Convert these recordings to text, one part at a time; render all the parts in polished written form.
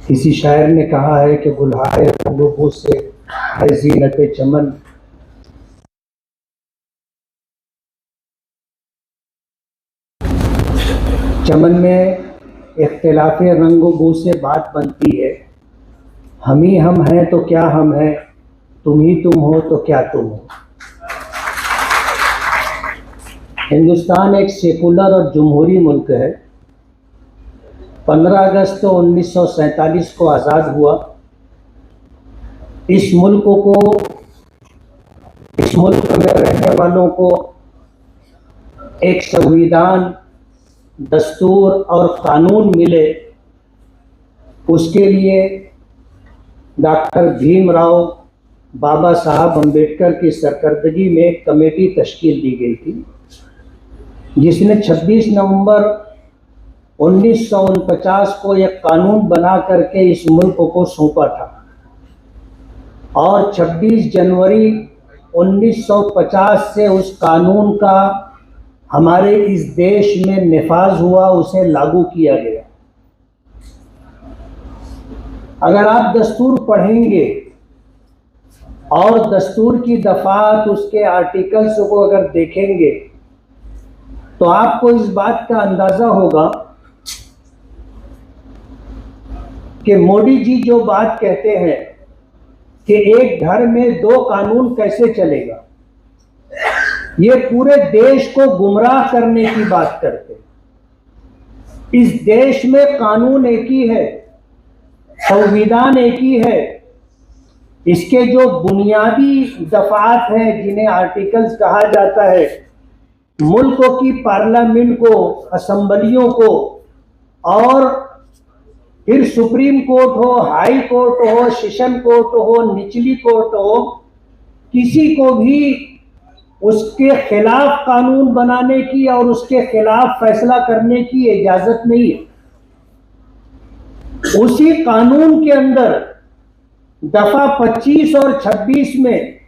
किसी शायर ने कहा है कि गुलहार रंगों से है ज़ीनत चमन, चमन में इख्तिलाफ रंगो बू से बात बनती है। हम ही हम हैं तो क्या हम हैं, तुम ही तुम हो तो क्या तुम हो। हिंदुस्तान एक सेकुलर और जमहूरी मुल्क है। 15 अगस्त 1947 को आज़ाद हुआ। इस मुल्क में रहने वालों को एक संविधान, दस्तूर और कानून मिले, उसके लिए डॉक्टर भीमराव बाबा साहब अम्बेडकर की सरकर्दगी में एक कमेटी तश्कील दी गई थी, जिसने 26 नवंबर 1949 को एक कानून बना करके इस मुल्क को सौंपा था और 26 जनवरी 1950 से उस कानून का हमारे इस देश में निफाज हुआ, उसे लागू किया गया। अगर आप दस्तूर पढ़ेंगे और दस्तूर की दफात, उसके आर्टिकल्स को अगर देखेंगे तो आपको इस बात का अंदाजा होगा कि मोदी जी जो बात कहते हैं कि एक घर में 2 कानून कैसे चलेगा, ये पूरे देश को गुमराह करने की बात करते हैं। इस देश में कानून एक ही है, संविधान एक ही है। इसके जो बुनियादी दफात हैं, जिन्हें आर्टिकल्स कहा जाता है, मुल्कों की पार्लियामेंट को, असेंबलियों को, और फिर सुप्रीम कोर्ट हो, हाई कोर्ट हो, सेशन कोर्ट हो, निचली कोर्ट हो, किसी को भी उसके खिलाफ कानून बनाने की और उसके खिलाफ फैसला करने की इजाजत नहीं है। उसी कानून के अंदर दफा 25 और 26 में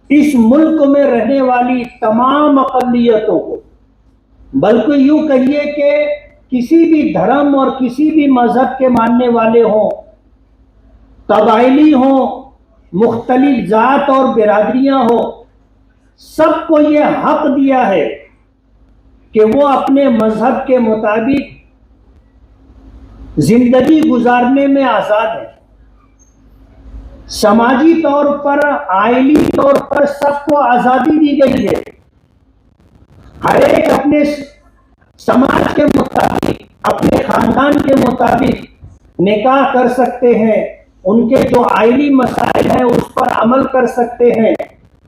इस मुल्क में रहने वाली तमाम अक़लियतों को, बल्कि यूं कहिए कि किसी भी धर्म और किसी भी मजहब के मानने वाले हों, कबायली हों, मुख्तलिफ जात और बिरादरियां हों, सबको ये हक दिया है कि वो अपने मजहब के मुताबिक जिंदगी गुजारने में आज़ाद है। समाजी तौर पर, आइली तौर पर सबको आज़ादी दी गई है। हर एक अपने समाज के मुताबिक, अपने खानदान के मुताबिक निकाह कर सकते हैं, उनके जो आइली मसाइल हैं उस पर अमल कर सकते हैं,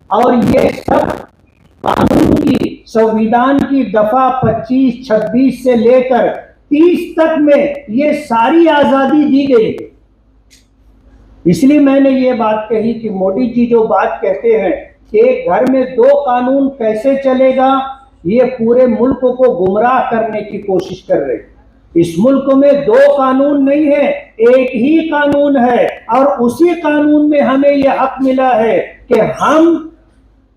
और ये सब कानून की, संविधान की दफा 25, 26 से लेकर 30 तक में ये सारी आज़ादी दी गई है। इसलिए मैंने ये बात कही कि मोदी जी जो बात कहते हैं कि एक घर में 2 कानून कैसे चलेगा, ये पूरे मुल्क को गुमराह करने की कोशिश कर रहे हैं। इस मुल्क में 2 कानून नहीं है, एक ही कानून है, और उसी कानून में हमें यह हक मिला है कि हम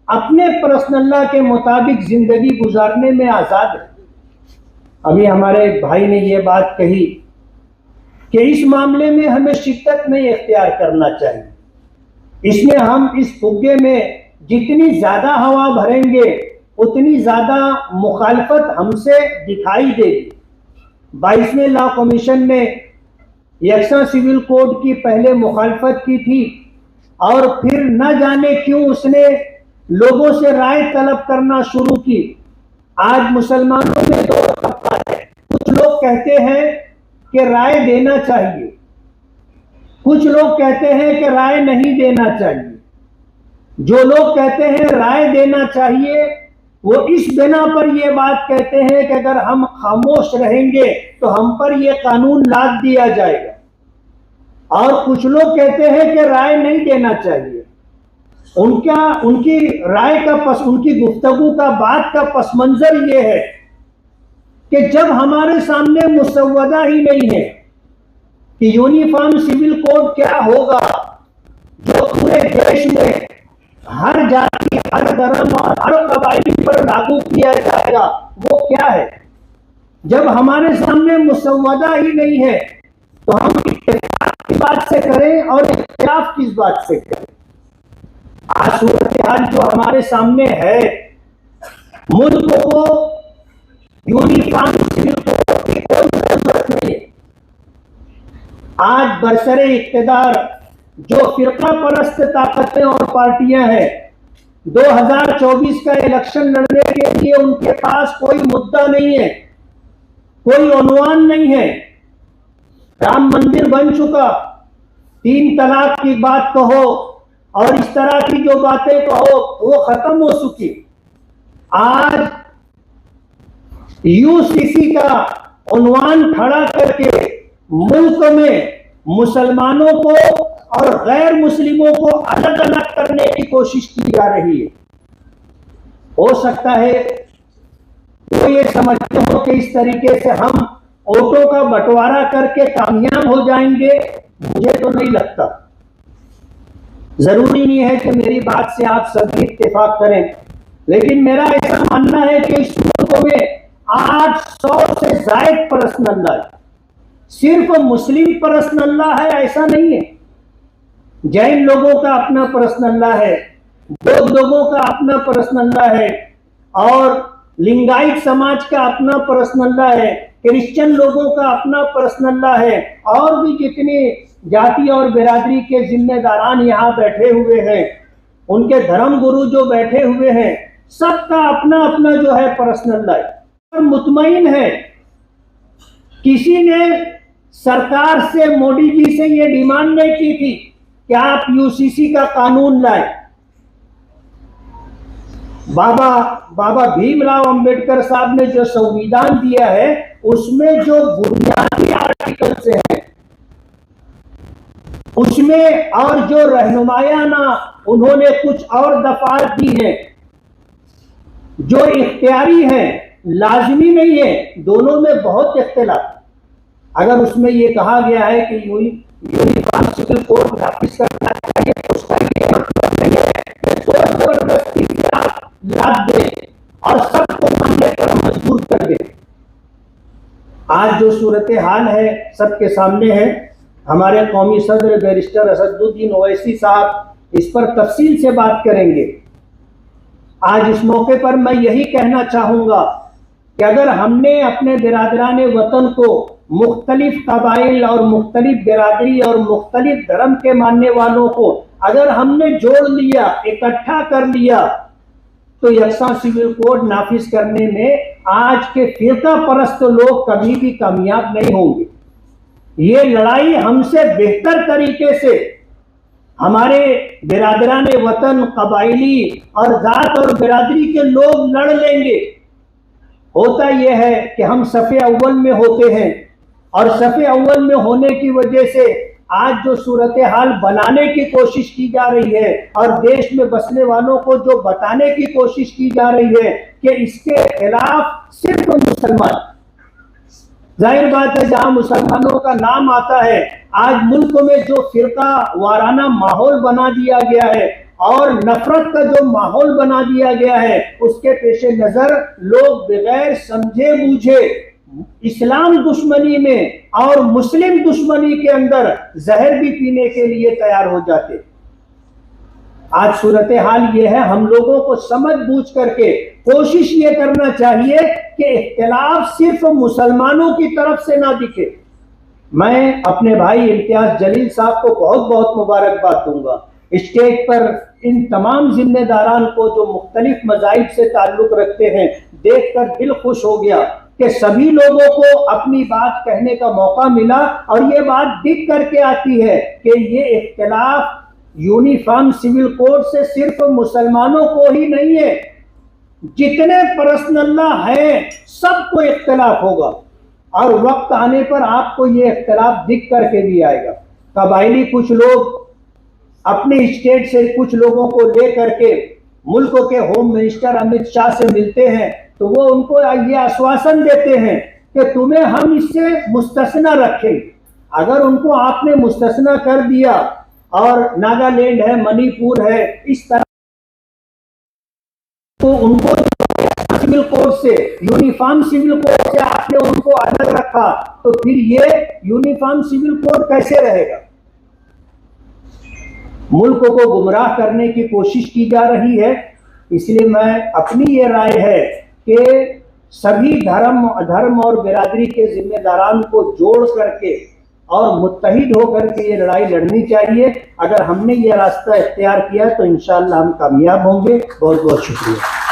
अपने पर्सनल के मुताबिक जिंदगी गुजारने में आज़ाद हैं। अभी हमारे भाई ने ये बात कही कि इस मामले में हमें शिद्दत नहीं इख्तियार करना चाहिए। इसमें हम इस फुग्गे में जितनी ज़्यादा हवा भरेंगे उतनी ज़्यादा मुखालफत हमसे दिखाई देगी। 22वें लॉ कमीशन ने यकसा सिविल कोड की पहले मुखालफत की थी, और फिर न जाने क्यों उसने लोगों से राय तलब करना शुरू की। आज मुसलमानों में 2 तबका है। कुछ लोग कहते हैं कि राय देना चाहिए, कुछ लोग कहते हैं कि राय नहीं देना चाहिए। जो लोग कहते हैं राय देना चाहिए, वो इस बिना पर यह बात कहते हैं कि अगर हम खामोश रहेंगे तो हम पर यह कानून लाद दिया जाएगा। और कुछ लोग कहते हैं कि राय नहीं देना चाहिए। उनकी राय का उनकी गुफ्तगू का, बात का पस मंजर ये है कि जब हमारे सामने मुसव्वदा ही नहीं है कि यूनिफॉर्म सिविल कोड क्या होगा, जो पूरे देश में हर जाति, हर धर्म और हर कबायली पर लागू किया जाएगा, वो क्या है। जब हमारे सामने मुसव्वदा ही नहीं है तो हम बात से करें और इख्तिलाफ किस बात से करें। आज सूरत हाल जो हमारे सामने है, मुल्क को यूनिफॉर्म सिविल कोड की कोई जरूरत नहीं है। आज बरसरे इख्तिदार जो फिरका परस्त ताकतें और पार्टियां हैं, 2024 का इलेक्शन लड़ने के लिए उनके पास कोई मुद्दा नहीं है, कोई उन्वान नहीं है। राम मंदिर बन चुका, 3 तलाक की बात कहो और इस तरह की जो बातें कहो वो खत्म हो चुकी। आज यूसीसी का उन्वान खड़ा करके मुल्क में मुसलमानों को और गैर मुस्लिमों को अलग अलग करने की कोशिश की जा रही है। हो सकता है तो ये समझते हो कि इस तरीके से हम वोटों का बंटवारा करके कामयाब हो जाएंगे, मुझे तो नहीं लगता। जरूरी नहीं है कि मेरी बात से आप सभी इत्तेफाक करें, लेकिन मेरा ऐसा मानना है कि इस मुल्क में 800 से ज्यादा पर्सनल्ला है। सिर्फ मुस्लिम पर्सनल्ला है ऐसा नहीं है, जैन लोगों का अपना पर्सनल्ला है, बौद्ध लोगों का अपना पर्सनल्ला है, और लिंगायत समाज का अपना पर्सनल्ला है, क्रिश्चियन लोगों का अपना पर्सनल्ला है, और भी जितनी जाति और बिरादरी के जिम्मेदारान यहाँ बैठे हुए हैं, उनके धर्म गुरु जो बैठे हुए हैं, सबका अपना अपना जो है पर्सनल्ला है। और मुतमईन है, किसी ने सरकार से, मोदी जी से ये डिमांड नहीं की थी कि आप यूसीसी का कानून लाए। बाबा भीमराव अंबेडकर साहब ने जो संविधान दिया है उसमें जो बुनियादी आर्टिकल्स हैं उसमें, और जो रहनुमायाना उन्होंने कुछ और दफात दी हैं जो इख्तियारी है, लाजमी नहीं है, दोनों में बहुत इख्तिलाफ। अगर उसमें ये कहा गया है कि यूनिफॉर्म सिविल कोड नाफिज करना चाहिए तो उसका ये मतलब नहीं है कि जबरदस्ती से आप लाद दें और सबको मानने पर मजबूर कर दें। आज जो सूरत हाल है सबके सामने है। हमारे कौमी सदर बैरिस्टर असदुद्दीन ओवैसी साहब इस पर तफसील से बात करेंगे। आज इस मौके पर मैं यही कहना चाहूंगा कि अगर हमने अपने बिरादरान वतन को मुख्तलिफ कबाइल और मुख्तलिफ बिरादरी और मुख्तलिफ धर्म के मानने वालों को अगर हमने जोड़ लिया, इकट्ठा कर लिया, तो यकसा सिविल कोड नाफिज करने में आज के फिरका परस्त लोग कभी भी कामयाब नहीं होंगे। ये लड़ाई हमसे बेहतर तरीके से हमारे बिरादरान वतन, कबाइली और जात और बिरादरी के लोग लड़ लेंगे। होता यह है कि हम सफ़े अव्वल में होते हैं और सफ़े अव्वल में होने की वजह से आज जो सूरत हाल बनाने की कोशिश की जा रही है और देश में बसने वालों को जो बताने की कोशिश की जा रही है कि इसके खिलाफ सिर्फ मुसलमान, जाहिर बात है जहां मुसलमानों का नाम आता है, आज मुल्क में जो फिरका वाराना माहौल बना दिया गया है और नफरत का जो माहौल बना दिया गया है, उसके पेश नजर लोग बगैर समझे बूझे इस्लाम दुश्मनी में और मुस्लिम दुश्मनी के अंदर जहर भी पीने के लिए तैयार हो जाते। आज सूरत हाल ये है, हम लोगों को समझ बूझ करके कोशिश ये करना चाहिए कि इख्तिलाफ सिर्फ मुसलमानों की तरफ से ना दिखे। मैं अपने भाई इम्तियाज जलील साहब को बहुत बहुत मुबारकबाद दूंगा। स्टेज पर इन तमाम जिम्मेदारान को जो मुख्तलिफ मज़ाहिब से ताल्लुक रखते हैं, देखकर दिल खुश हो गया कि सभी लोगों को अपनी बात कहने का मौका मिला और ये बात दिख करके आती है कि ये इख्तिलाफ यूनिफॉर्म सिविल कोड से सिर्फ मुसलमानों को ही नहीं है, जितने पर्सनल्ला हैं सबको इख्तिलाफ होगा और वक्त आने पर आपको ये इख्तिलाफ दिख करके भी आएगा। कबाइली कुछ लोग अपने स्टेट से कुछ लोगों को ले करके मुल्क के होम मिनिस्टर अमित शाह से मिलते हैं तो वो उनको ये आश्वासन देते हैं कि तुम्हें हम इससे मुस्तस्ना रखेंगे। अगर उनको आपने मुस्तस्ना कर दिया और नागालैंड है, मणिपुर है, इस तरह तो उनको सिविल कोड से, यूनिफॉर्म सिविल कोड से आपने उनको अलग रखा, तो फिर ये यूनिफॉर्म सिविल कोड कैसे रहेगा? मुल्क को गुमराह करने की कोशिश की जा रही है। इसलिए मैं अपनी ये राय है कि सभी धर्म और बिरादरी के जिम्मेदारान को जोड़ करके और मुत्तहिद होकर के ये लड़ाई लड़नी चाहिए। अगर हमने ये रास्ता इख्तियार किया तो इंशाअल्लाह हम कामयाब होंगे। बहुत बहुत शुक्रिया।